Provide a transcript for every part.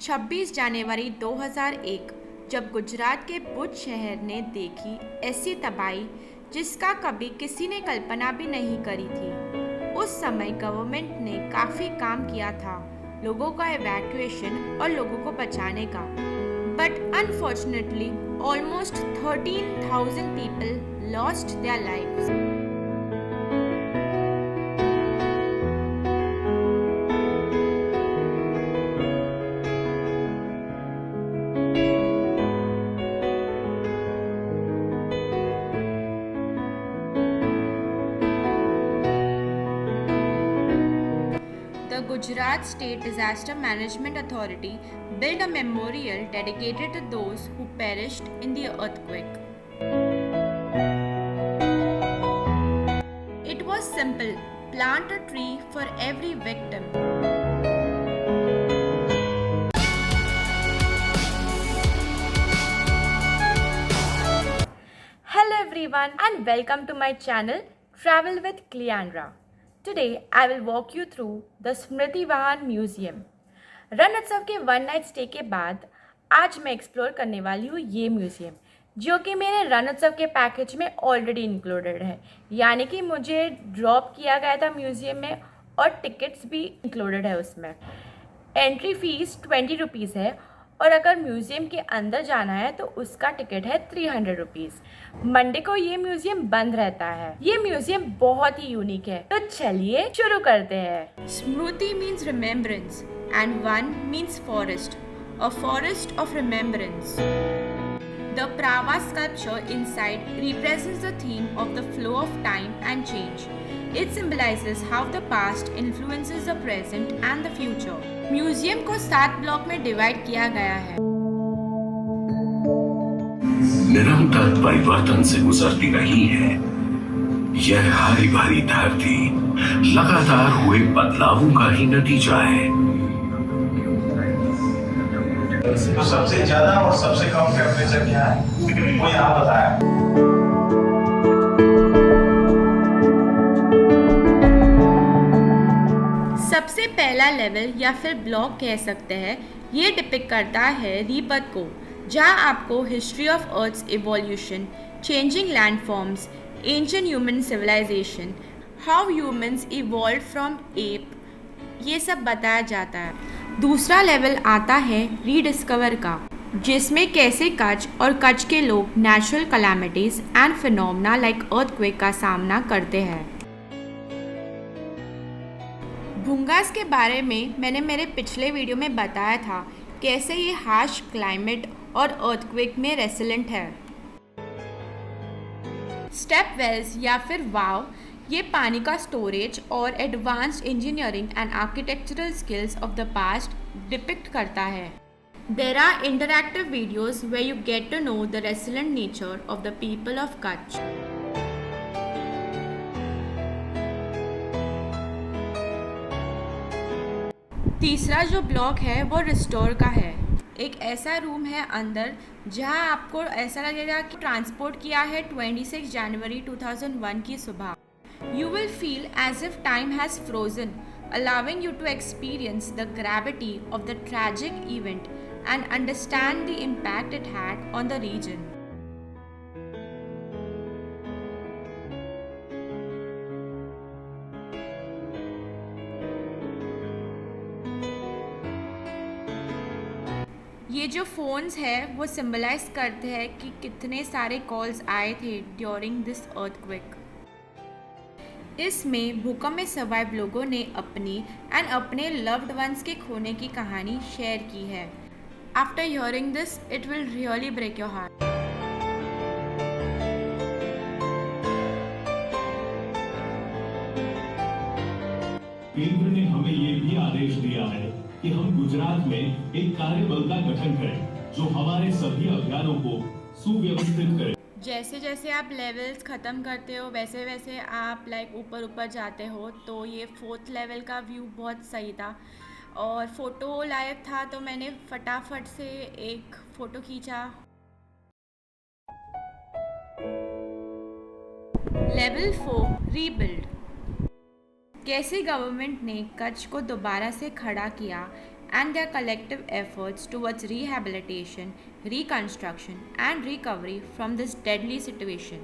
26 जनवरी 2001 जब गुजरात के भुज शहर ने देखी ऐसी तबाही जिसका कभी किसी ने कल्पना भी नहीं करी थी। उस समय गवर्नमेंट ने काफ़ी काम किया था लोगों का इवैक्यूएशन और लोगों को बचाने का, but unfortunately almost 13,000 people lost their lives. The Gujarat State Disaster Management Authority built a memorial dedicated to those who perished in the earthquake. It was simple: plant a tree for every victim. Hello everyone and welcome to my channel Travel with Cleandra. Today I will walk you through the Smriti Vahan Museum. रण उत्सव के one night stay के बाद आज मैं explore करने वाली हूँ ये म्यूज़ियम, जो कि मेरे रण उत्सव के पैकेज में ऑलरेडी इंक्लूडेड है। यानी कि मुझे ड्रॉप किया गया था म्यूज़ियम में और टिकट्स भी इंक्लूडेड है उसमें। एंट्री फीस 20 रुपीज़ है और अगर म्यूज़ियम के अंदर जाना है तो उसका टिकट है 300 रुपीज़। मंडे को ये म्यूज़ियम बंद रहता है। ये म्यूज़ियम बहुत ही यूनिक है, तो चलिए शुरू करते हैं। स्मृति means remembrance and one means forest, a forest of remembrance. The Prava sculpture inside represents the theme of the flow of time and change. It symbolizes how the past influences the present and the future. Museum को 7 block में divide किया गया है। निरंतर परिवर्तन से गुजरती रही है यह हरी भरी धरती लगातार हुए बदलावों का ही नतीजा है। तो सबसे ज्यादा और सबसे कम टेम्परेचर क्या है वो यहाँ बताया। सबसे पहला लेवल या फिर ब्लॉक कह सकते हैं, ये डिपिक्ट करता है रीबर्थ को, जहाँ आपको history of earth's evolution, changing landforms, ancient human civilisation, how humans evolve from ape, ये सब बताया जाता है। दूसरा लेवल आता है रीडिस्कवर का, जिसमें कैसे कच्छ और कच्छ के लोग natural calamities and phenomena like earthquake का सामना करते हैं। भूंगास के बारे में मैंने मेरे पिछले वीडियो में बताया था, कैसे ये हार्श क्लाइमेट और अर्थक्वेक में रेसिलेंट है। स्टेप वेल्स या फिर वाव, ये पानी का स्टोरेज और advanced engineering and architectural skills of the past depict करता है। There are interactive videos where you get to know the resilient nature of the people of Kutch. तीसरा जो ब्लॉक है वो रिस्टोर का है। एक ऐसा रूम है अंदर जहां आपको ऐसा लगेगा कि ट्रांसपोर्ट किया है 26 जनवरी 2001 की सुबह। You will feel as if time has frozen, allowing you to experience the gravity of the tragic event and understand the impact it had on the region. ये जो फोन्स है वो सिंबलाइज करते हैं कि कितने सारे कॉल्स आए थे ड्यूरिंग दिस अर्थक्वेक। इसमें भूकंप में सर्वाइव लोगों ने अपने लव्ड वंस के खोने की कहानी शेयर की है। After hearing this it will really break your heart. केंद्र ने हमें ये भी आदेश दिया है कि हम गुजरात में एक कार्यबल का गठन करें जो हमारे सभी अभियानों को सुव्यवस्थित करे। जैसे जैसे आप लेवल्स ख़त्म करते हो वैसे वैसे आप ऊपर जाते हो। तो ये 4th लेवल का व्यू बहुत सही था और फ़ोटो लायक था, तो मैंने फटाफट से एक फ़ोटो खींचा। Level 4 rebuild. कैसे गवर्नमेंट ने कच्छ को दोबारा से खड़ा किया and their collective efforts towards rehabilitation, reconstruction, and recovery from this deadly situation.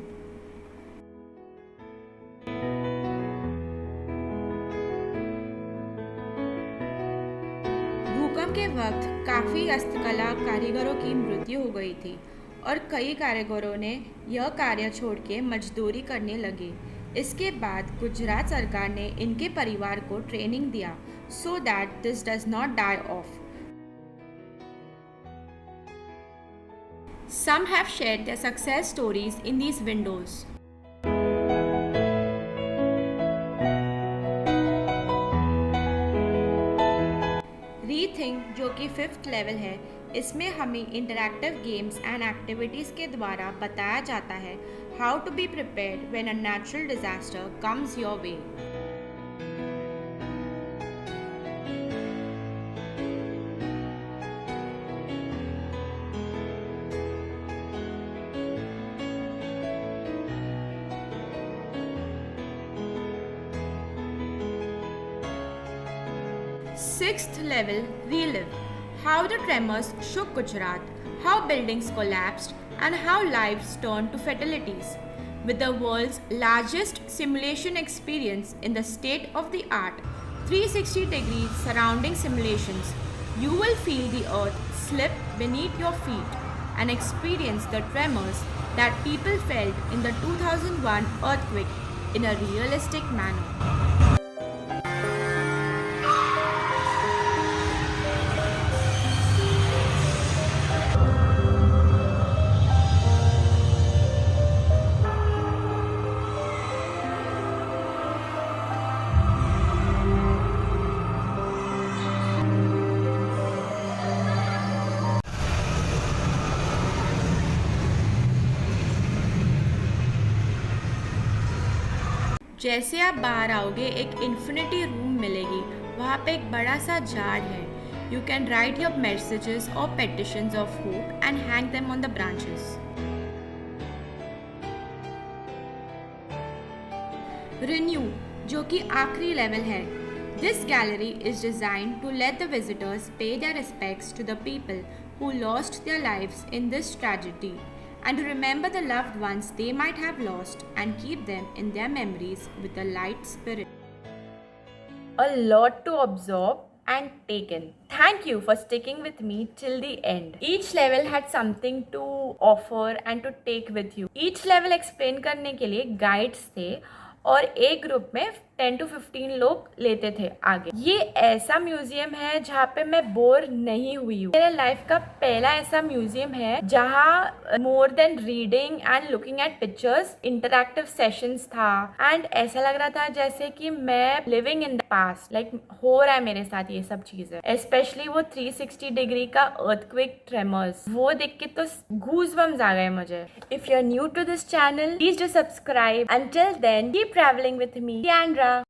भूकंप के वक्त काफ़ी हस्तकला कारीगरों की मृत्यु हो गई थी और कई कारीगरों ने यह कार्य छोड़ के मजदूरी करने लगे। इसके बाद गुजरात सरकार ने इनके परिवार को ट्रेनिंग दिया so that this does not die off. Some have shared their success stories in these windows. Rethink जो कि 5th लेवल है, इसमें हमें इंटरैक्टिव गेम्स एंड एक्टिविटीज़ के द्वारा बताया जाता है how to be prepared when a natural disaster comes your way. Sixth level, relive. How the tremors shook Gujarat, how buildings collapsed, and how lives turned to fatalities. With the world's largest simulation experience in the state-of-the-art 360 degrees surrounding simulations, you will feel the earth slip beneath your feet and experience the tremors that people felt in the 2001 earthquake in a realistic manner. जैसे आप बाहर आओगे एक infinity room मिलेगी, वहाँ पे एक बड़ा सा जार है। You can write your messages और petitions of hope and hang them on the branches. Renew जो कि आखिरी लेवल है। This gallery is designed to let the visitors pay their respects to the people who lost their lives in this tragedy and to remember the loved ones they might have lost and keep them in their memories with a light spirit. A lot to absorb and take in. Thank you for sticking with me till the end. Each level had something to offer and to take with you. Each level explain करने के लिए guides थे और एक group में 10 to 15 लोग लेते थे आगे। ये ऐसा म्यूजियम है जहाँ पे मैं बोर नहीं हुई हूँ। मेरे लाइफ का पहला ऐसा म्यूजियम है जहाँ more than reading and looking at pictures interactive sessions था एंड ऐसा लग रहा था जैसे कि मैं living in the past, like हो रहा है मेरे साथ ये सब चीजें। स्पेशली वो 360 डिग्री का अर्थक्वेक ट्रेमर्स, वो देख के तो गूज़बम्स आ गए मुझे। If you are new to this channel please do subscribe. Until then keep travelling with me, Leandra.